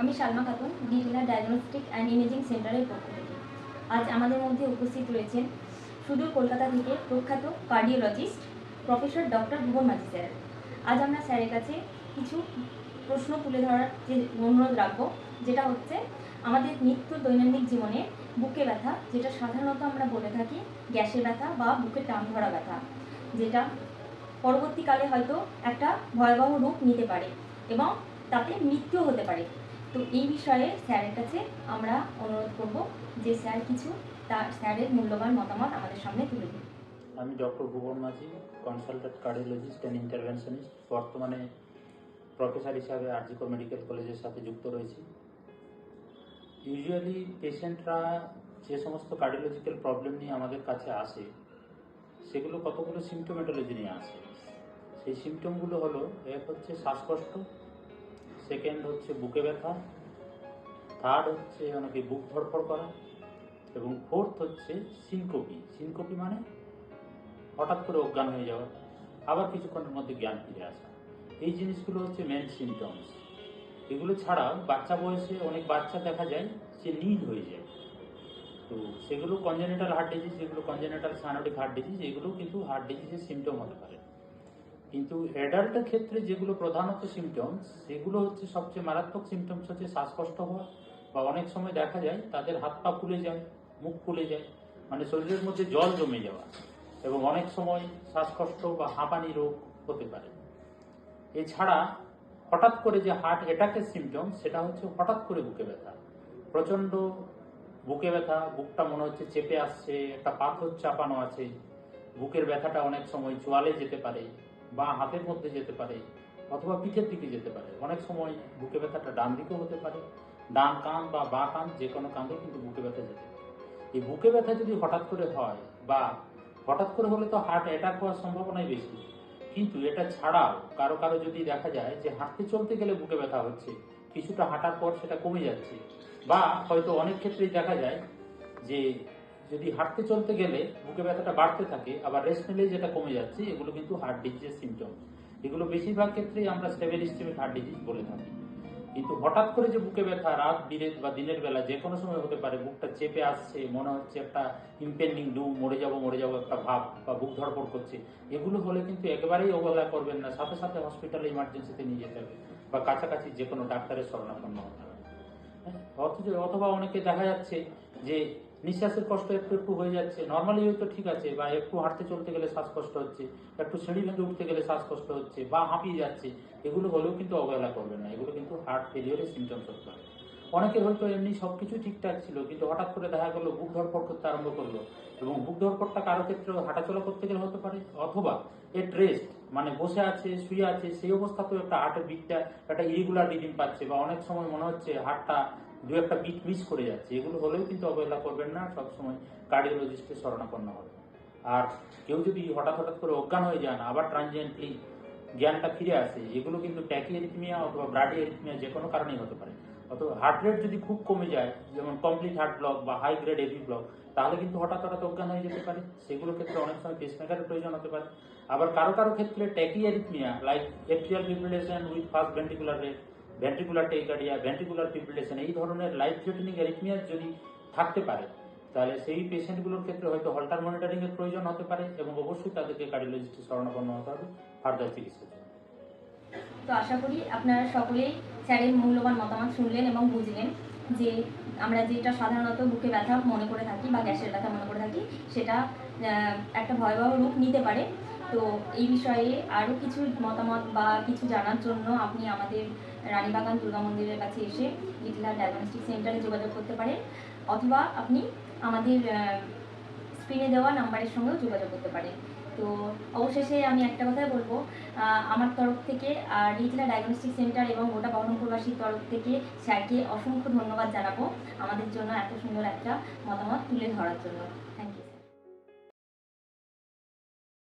আমি Salma Khatun, digital diagnostic and imaging সেন্টারের পক্ষ থেকে। আজ আমাদের মধ্যে উপস্থিত রয়েছেন সুদূর কলকাতা থেকে প্রখ্যাত কার্ডিওলজিস্ট প্রফেসর ডক্টর ভুবন মাঝি স্যার। আজ আমরা স্যারের কাছে কিছু প্রশ্ন তুলে ধরার যে অনুরোধ রাখবো, যেটা হচ্ছে আমাদের নিত্য দৈনন্দিন জীবনে বুকে ব্যথা, যেটা সাধারণত আমরা বলে থাকি গ্যাসের ব্যথা বা বুকে টান ধরা ব্যথা, যেটা পরবর্তীকালে হয়তো একটা ভয়াবহ রূপ নিতে পারে এবং তাতে মৃত্যু হতে পারে। তো এই বিষয়ে স্যারের কাছে আমরা অনুরোধ করব যে স্যার কিছু স্যারের মূল্যবান মতামত আমাদের সামনে তুলে দিন। আমি doctor Bhuban Majhi, consultant cardiologist and ইন্টারভেনশনিস্ট, বর্তমানে প্রফেসর হিসাবে আরজিকর মেডিকেল কলেজের সাথে যুক্ত রয়েছি। ইউজুয়ালি পেশেন্টরা যে সমস্ত কার্ডিওলজিক্যাল প্রবলেম নিয়ে আমাদের কাছে আসে, সেগুলো কতগুলো সিমটোমেটোলজি নিয়ে আসে। সেই সিমটমগুলো হলো, এক হচ্ছে শ্বাসকষ্ট, সেকেন্ড হচ্ছে বুকে ব্যথা, থার্ড হচ্ছে অনেকে বুক ধড়ফড় করা, এবং ফোর্থ হচ্ছে সিনকোপি। সিনকোপি মানে হঠাৎ করে অজ্ঞান হয়ে যাওয়া, আবার কিছুক্ষণের মধ্যে জ্ঞান ফিরে আসা। এই জিনিসগুলো হচ্ছে মেন সিমটমস। এগুলো ছাড়াও বাচ্চা বয়সে অনেক বাচ্চা দেখা যায় যে নীল হয়ে যায়। তো সেগুলো কনজেনিটাল হার্ট ডিজিজ, যেগুলো কনজেনিটাল সায়ানোটিক হার্ট ডিজিজ, এগুলো কিন্তু হার্ট ডিজিজের সিমটম হতে পারে। কিন্তু অ্যাডাল্টের ক্ষেত্রে যেগুলো প্রধানত সিমটমস, সেগুলো হচ্ছে সবচেয়ে মারাত্মক সিমটমস হচ্ছে শ্বাসকষ্ট হওয়া, বা অনেক সময় দেখা যায় তাদের হাত পা ফুলে যায়, মুখ ফুলে যায়, মানে শরীরের মধ্যে জল জমে যাওয়া, এবং অনেক সময় শ্বাসকষ্ট বা হাঁপানি রোগ হতে পারে। এছাড়া হঠাৎ করে যে হার্ট অ্যাটাকের সিমটম, সেটা হচ্ছে হঠাৎ করে বুকে ব্যথা, প্রচণ্ড বুকে ব্যথা, বুকটা মনে হচ্ছে চেপে আসছে, একটা পাথর চাপানো আছে। বুকের ব্যথাটা অনেক সময় চোয়ালে যেতে পারে, বা হাতের মধ্যে যেতে পারে, অথবা পিঠের দিকে যেতে পারে। অনেক সময় বুকে ব্যথাটা ডান দিকেও হতে পারে, ডান কাঁধ বা বাঁ কাঁধ, যে কোনো কাঁধে কিন্তু বুকে ব্যথা যেতে পারে। এই বুকে ব্যথা যদি হঠাৎ করে হয়, বা হঠাৎ করে হলে তো হার্ট অ্যাটাক হওয়ার সম্ভাবনাই বেশি, কিন্তু এটা ছাড়াও কারো কারো যদি দেখা যায় যে হাঁটতে চলতে গেলে বুকে ব্যথা হচ্ছে, কিছুটা হাঁটার পর সেটা কমে যাচ্ছে, বা হয়তো অনেক ক্ষেত্রেই দেখা যায় যে যদি হাঁটতে চলতে গেলে বুকে ব্যথাটা বাড়তে থাকে, আবার রেস্ট নিলেই যেটা কমে যাচ্ছে, এগুলো কিন্তু হার্ট ডিজিজের সিমটম। এগুলো বেশিরভাগ ক্ষেত্রেই আমরা স্টেবল ইসচেমিক হার্ট ডিজিজ বলে থাকি। কিন্তু হঠাৎ করে যে বুকে ব্যথা রাত বিরেত বা দিনের বেলা যে কোনো সময় হতে পারে, বুকটা চেপে আসছে, মনে হচ্ছে একটা ইম্পেন্ডিং ডুম, মরে যাবো একটা ভাব, বা বুক ধড়ফড় করছে, এগুলো হলে কিন্তু একেবারেই অবহেলা করবেন না, সাথে সাথে হসপিটালে ইমার্জেন্সিতে নিয়ে যেতে হবে, বা কাছাকাছি যে কোনো ডাক্তারের শরণাপন্ন হতে হবে। অথবা অনেকে দেখা যাচ্ছে যে নিঃশ্বাসের কষ্ট একটু একটু হয়ে যাচ্ছে, নর্মালি হয়তো ঠিক আছে, বা একটু হাঁটতে চলতে গেলে শ্বাসকষ্ট হচ্ছে, একটু সিঁড়ি ভেঙে উঠতে গেলে শ্বাসকষ্ট হচ্ছে, বা হাঁপিয়ে যাচ্ছে, এগুলো হলেও কিন্তু অবহেলা করবেন না, এগুলো কিন্তু হার্ট ফেলিওরের সিমটমস হতে পারে। অনেকের হয়তো এমনি সবকিছু ঠিকঠাক ছিল, কিন্তু হঠাৎ করে দেখা গেলো বুক ধড়ফড় করতে আরম্ভ করলো, এবং বুক ধড়ফড়টা কারো ক্ষেত্রে হাঁটাচলা করতে গেলে হতে পারে, অথবা এট রেস্ট, মানে বসে আছে, শুয়ে আছে, সেই অবস্থাতেও একটা হার্টের বিটটা একটা ইরেগুলার রিডিং পাচ্ছে, বা অনেক সময় মনে হচ্ছে হার্টটা দু একটা বিট মিস করে যাচ্ছে, এগুলো হলেও কিন্তু অবহেলা করবেন না, সবসময় কার্ডিওলজিস্টের শরণাপন্ন হবে। আর কেউ যদি হঠাৎ হঠাৎ করে অজ্ঞান হয়ে যান, আবার ট্রানজিয়েন্টলি জ্ঞানটা ফিরে আসে, এগুলো কিন্তু ট্যাকিএরিথমিয়া অথবা ব্রাডিএরিথমিয়া যে কোনো কারণেই হতে পারে। অথবা হার্ট রেট যদি খুব কমে যায়, যেমন কমপ্লিট হার্ট ব্লক বা হাই গ্রেড এভি ব্লক, তাহলে কিন্তু হঠাৎ হঠাৎ অজ্ঞান হয়ে যেতে পারে। সেগুলোর ক্ষেত্রে অনেক সময় পেসমেকারের প্রয়োজন হতে পারে। আবার কারো কারো ক্ষেত্রে tachyarrhythmia like atrial fibrillation with fast ventricular rate, ventricular tachycardia, ventricular fibrillation, এই ধরনের লাইফ থ্রেটেনিং অ্যারিথমিয়া যদি থাকতে পারে, তাহলে সেই পেশেন্টগুলোর ক্ষেত্রে হয়তো হল্টার মনিটরিং এর প্রয়োজন হতে পারে, এবং অবশ্যই তাদেরকে কার্ডিওলজিস্টের শরণাপন্ন হতে হবে ফার্দার চিকিৎসার জন্য। তো আশা করি আপনারা সকলেই স্যারের মূল্যবান মতামত শুনলেন এবং বুঝলেন যে আমরা যেটা সাধারণত বুকে ব্যথা মনে করে থাকি বা গ্যাসের ব্যথা মনে করে থাকি, সেটা একটা ভয়াবহ রূপ নিতে পারে। তো এই বিষয়ে আরও কিছু মতামত বা কিছু জানার জন্য আপনি আমাদের রানীবাগান দুর্গা মন্দিরের কাছে এসে লিটলা ডায়াগনস্টিক সেন্টারে যোগাযোগ করতে পারেন, অথবা আপনি আমাদের স্ক্রিনে দেওয়া নাম্বারের সঙ্গেও যোগাযোগ করতে পারেন। তো অবশেষে আমি একটা কথাই বলবো, আমার তরফ থেকে ডিজিটাল ডায়াগনস্টিক সেন্টার এবং গোটা বহরমপুরবাসীর তরফ থেকে স্যারকে অসংখ্য ধন্যবাদ জানাবো আমাদের জন্য এত সুন্দর একটা মতামত তুলে ধরার জন্য। Thank you.